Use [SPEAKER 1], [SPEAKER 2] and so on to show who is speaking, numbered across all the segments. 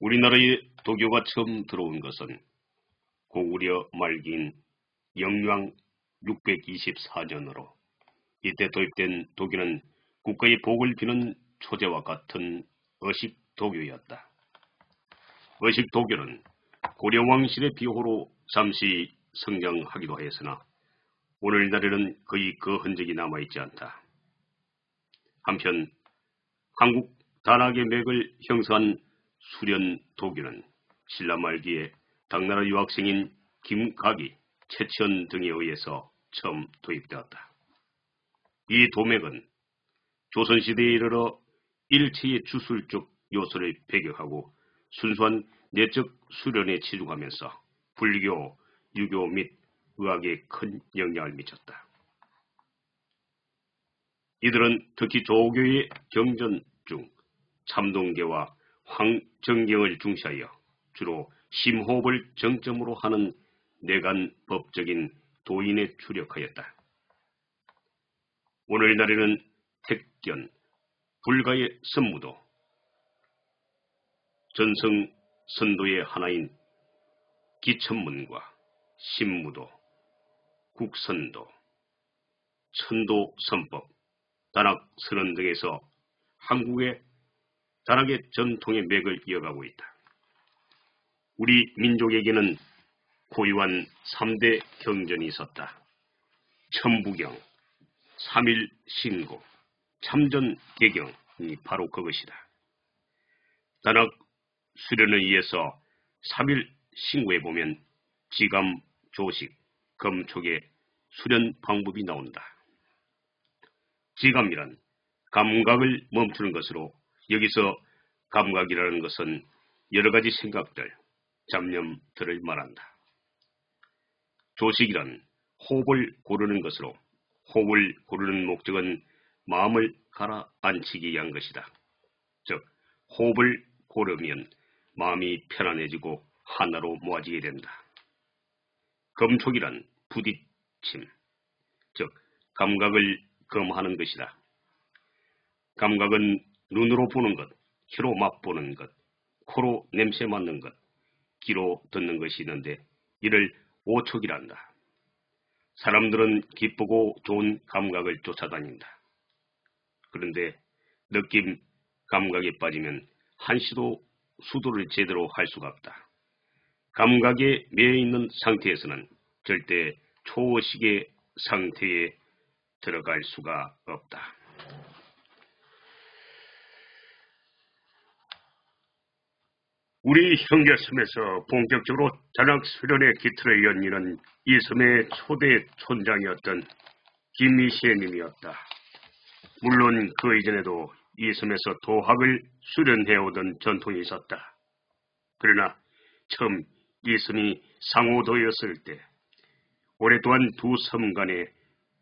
[SPEAKER 1] 우리나라에 도교가 처음 들어온 것은 고구려 말기인 영유왕 624년으로 이때 도입된 도교는 국가의 복을 비는 초제와 같은 어식도교였다. 어식도교는 고려왕실의 비호로 잠시 성장하기도 하였으나 오늘날에는 거의 그 흔적이 남아있지 않다. 한편 한국 단학의 맥을 형성한 수련도교는 신라 말기에 당나라 유학생인 김각이, 최천 등에 의해서 처음 도입되었다. 이 도맥은 조선시대에 이르러 일체의 주술적 요소를 배격하고 순수한 내적 수련에 치중하면서 불교, 유교 및 의학에 큰 영향을 미쳤다. 이들은 특히 조교의 경전 중 참동계와 황정경을 중시하여 주로 심호흡을 정점으로 하는 내간 법적인 도인에 주력하였다. 오늘날에는 택견, 불가의 선무도, 전성 선도의 하나인 기천문과 신무도, 국선도, 천도선법, 단학선언 등에서 한국의 단학의 전통의 맥을 이어가고 있다. 우리 민족에게는 고유한 3대 경전이 있었다. 천부경, 삼일신고, 참전개경이 바로 그것이다. 단학 수련에 의해서 삼일신고에 보면 지감, 조식, 검촉의 수련 방법이 나온다. 지감이란 감각을 멈추는 것으로 여기서 감각이라는 것은 여러 가지 생각들, 잡념들을 말한다. 조식이란 호흡을 고르는 것으로 호흡을 고르는 목적은 마음을 가라앉히기 위한 것이다. 즉 호흡을 고르면 마음이 편안해지고 하나로 모아지게 된다. 검촉이란 부딪힘, 즉 감각을 검하는 것이다. 감각은 눈으로 보는 것, 혀로 맛보는 것, 코로 냄새 맡는 것, 귀로 듣는 것이 있는데 이를 오촉이란다. 사람들은 기쁘고 좋은 감각을 쫓아다닌다. 그런데 느낌, 감각에 빠지면 한시도 수도를 제대로 할 수가 없다. 감각에 매여 있는 상태에서는 절대 초식의 상태에 들어갈 수가 없다. 우리 형제섬에서 본격적으로 단학 수련의 기틀을 연이는 이 섬의 초대 촌장이었던 김미시애님이었다. 물론 그 이전에도 이 섬에서 도학을 수련해오던 전통이 있었다. 그러나 처음 이 섬이 상호도였을 때 오랫동안 두 섬 간의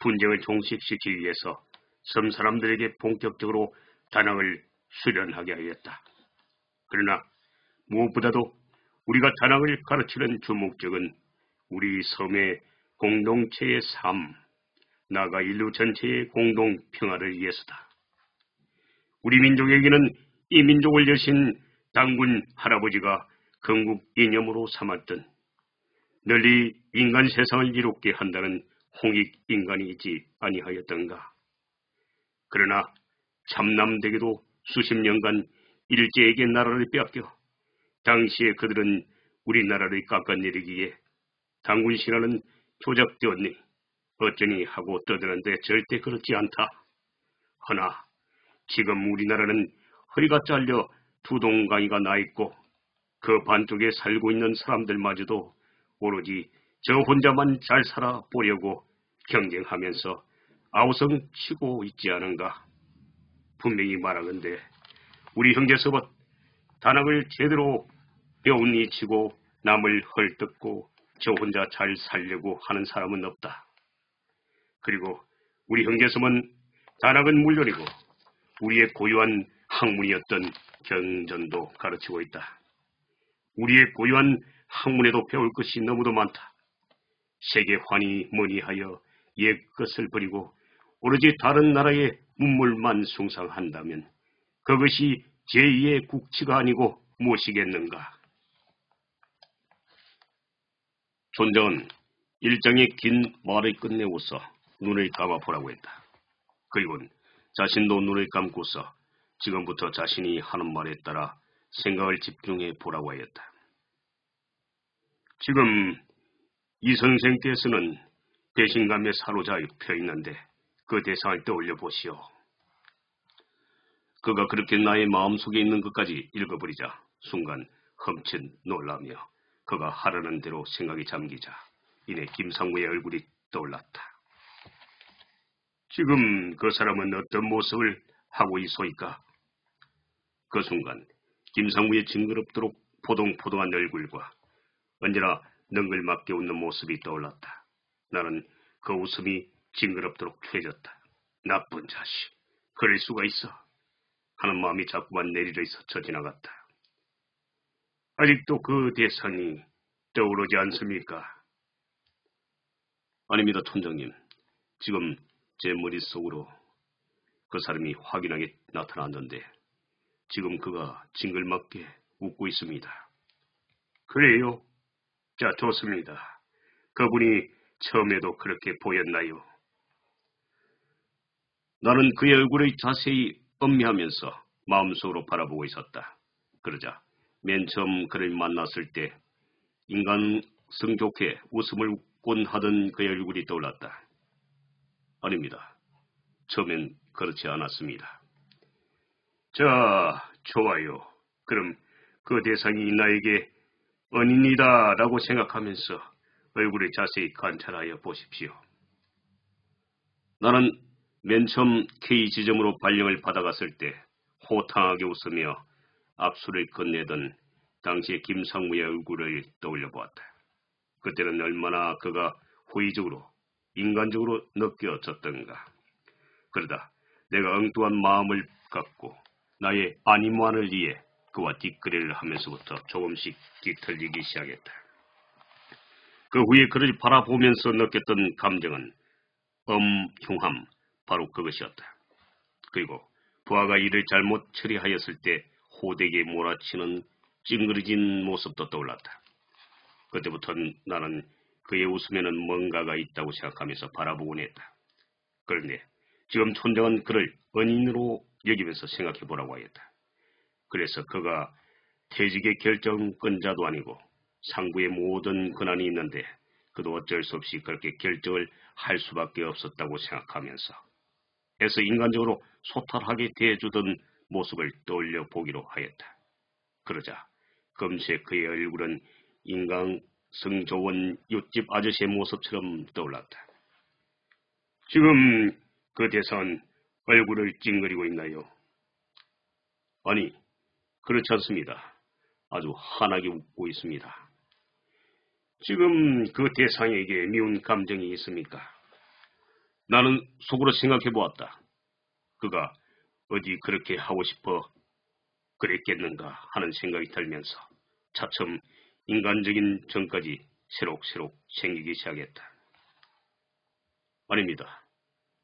[SPEAKER 1] 분쟁을 종식시키기 위해서 섬 사람들에게 본격적으로 단학을 수련하게 하였다. 그러나 무엇보다도 우리가 단학을 가르치는 주목적은 우리 섬의 공동체의 삶, 나아가 인류 전체의 공동 평화를 위해서다. 우리 민족에게는 이 민족을 여신 당군 할아버지가 건국 이념으로 삼았던 널리 인간 세상을 이롭게 한다는 홍익 인간이지 아니하였던가. 그러나 참남되게도 수십 년간 일제에게 나라를 빼앗겨 당시에 그들은 우리나라를 깎아내리기에 당군 신화는 조작되었니 어쩌니 하고 떠드는데 절대 그렇지 않다. 허나 지금 우리나라는 허리가 잘려 두 동강이가 나 있고 그 반쪽에 살고 있는 사람들마저도 오로지 저 혼자만 잘 살아보려고 경쟁하면서 아우성치고 있지 않은가. 분명히 말하건대 우리 형제서벗 단학을 제대로 배우니 치고 남을 헐뜯고 저 혼자 잘 살려고 하는 사람은 없다. 그리고 우리 형제섬은 단학은 물론이고 우리의 고유한 학문이었던 경전도 가르치고 있다. 우리의 고유한 학문에도 배울 것이 너무도 많다. 세계환이 뭐니 하여 옛 것을 버리고 오로지 다른 나라의 문물만 숭상한다면 그것이 제2의 국치가 아니고 무엇이겠는가? 촌장은 일장의 긴 말을 끝내고서 눈을 감아보라고 했다. 그리고는 자신도 눈을 감고서 지금부터 자신이 하는 말에 따라 생각을 집중해 보라고 하였다. 지금 이 선생께서는 배신감에 사로잡혀 있는데 그 대상을 떠올려 보시오. 그가 그렇게 나의 마음속에 있는 것까지 읽어버리자 순간 흠칫 놀라며 그가 하라는 대로 생각이 잠기자 이내 김상무의 얼굴이 떠올랐다. 지금 그 사람은 어떤 모습을 하고 있소이까? 그 순간 김상무의 징그럽도록 포동포동한 얼굴과 언제나 능글맞게 웃는 모습이 떠올랐다. 나는 그 웃음이 징그럽도록 죄졌다. 나쁜 자식, 그럴 수가 있어 하는 마음이 자꾸만 내리려 스쳐 지나갔다. 아직도 그 대상이 떠오르지 않습니까? 아닙니다, 촌장님. 지금 제 머릿속으로 그 사람이 확연하게 나타났는데 지금 그가 징글맞게 웃고 있습니다. 그래요? 자, 좋습니다. 그분이 처음에도 그렇게 보였나요? 나는 그의 얼굴을 자세히 음미하면서 마음속으로 바라보고 있었다. 그러자 맨 처음 그를 만났을 때 인간성 좋게 웃음을 웃곤 하던 그의 얼굴이 떠올랐다. 아닙니다. 처음엔 그렇지 않았습니다. 자, 좋아요. 그럼 그 대상이 나에게 은인이다 라고 생각하면서 얼굴을 자세히 관찰하여 보십시오. 나는 맨 처음 K 지점으로 발령을 받아갔을 때 호탕하게 웃으며 앞술을 건네던 당시의 김상무의 얼굴을 떠올려 보았다. 그때는 얼마나 그가 호의적으로 인간적으로 느껴졌던가. 그러다 내가 엉뚱한 마음을 갖고 나의 안임환을 위해 그와 뒷거래를 하면서부터 조금씩 뒤틀리기 시작했다. 그 후에 그를 바라보면서 느꼈던 감정은 엄흉함, 바로 그것이었다. 그리고 부하가 일을 잘못 처리하였을 때 호되게 몰아치는 찡그러진 모습도 떠올랐다. 그때부터 나는 그의 웃음에는 뭔가가 있다고 생각하면서 바라보곤 했다. 그런데 지금 촌장은 그를 은인으로 여기면서 생각해보라고 하였다. 그래서 그가 퇴직의 결정권자도 아니고 상부의 모든 권한이 있는데 그도 어쩔 수 없이 그렇게 결정을 할 수밖에 없었다고 생각하면서 해서 인간적으로 소탈하게 대해주던 모습을 떠올려 보기로 하였다. 그러자 금세 그의 얼굴은 인간성 좋은 옆집 아저씨의 모습처럼 떠올랐다. 지금 그 대상은 얼굴을 찡그리고 있나요? 아니, 그렇지 않습니다. 아주 환하게 웃고 있습니다. 지금 그 대상에게 미운 감정이 있습니까? 나는 속으로 생각해 보았다. 그가 어디 그렇게 하고 싶어 그랬겠는가 하는 생각이 들면서 차츰 인간적인 정까지 새록새록 생기기 시작했다. 아닙니다.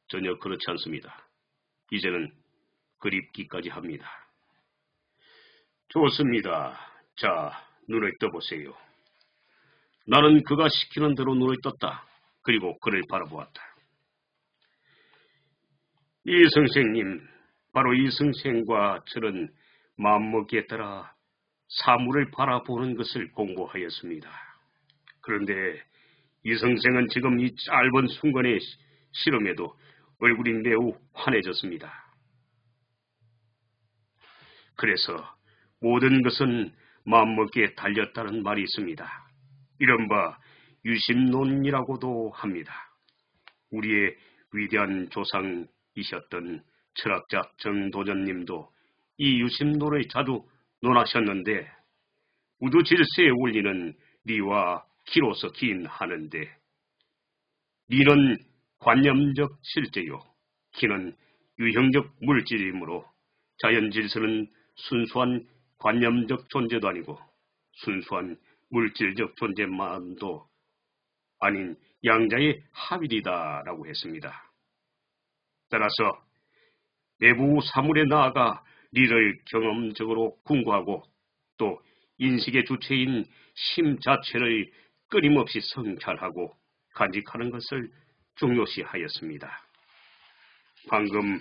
[SPEAKER 1] 전혀 그렇지 않습니다. 이제는 그립기까지 합니다. 좋습니다. 자, 눈을 떠보세요. 나는 그가 시키는 대로 눈을 떴다. 그리고 그를 바라보았다. 이 선생님, 바로 이 선생과 저는 마음먹기에 따라 사물을 바라보는 것을 공부하였습니다. 그런데 이 선생은 지금 이 짧은 순간의 실험에도 얼굴이 매우 환해졌습니다. 그래서 모든 것은 마음먹기에 달렸다는 말이 있습니다. 이른바 유심론이라고도 합니다. 우리의 위대한 조상이셨던 철학자 정도전님도 이 유심론을 자주 논하셨는데 우두질서에 올리는 리와 키로서 기인하는데 리는 관념적 실제요, 키는 유형적 물질이므로 자연질서는 순수한 관념적 존재도 아니고 순수한 물질적 존재만도 아닌 양자의 합일이다라고 했습니다. 따라서 내부 사물에 나아가 리를 경험적으로 궁구하고 또 인식의 주체인 심 자체를 끊임없이 성찰하고 간직하는 것을 중요시하였습니다. 방금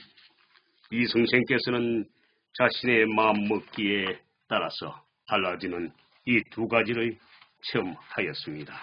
[SPEAKER 1] 이승생께서는 자신의 마음먹기에 따라서 달라지는 이 두 가지를 체험하였습니다.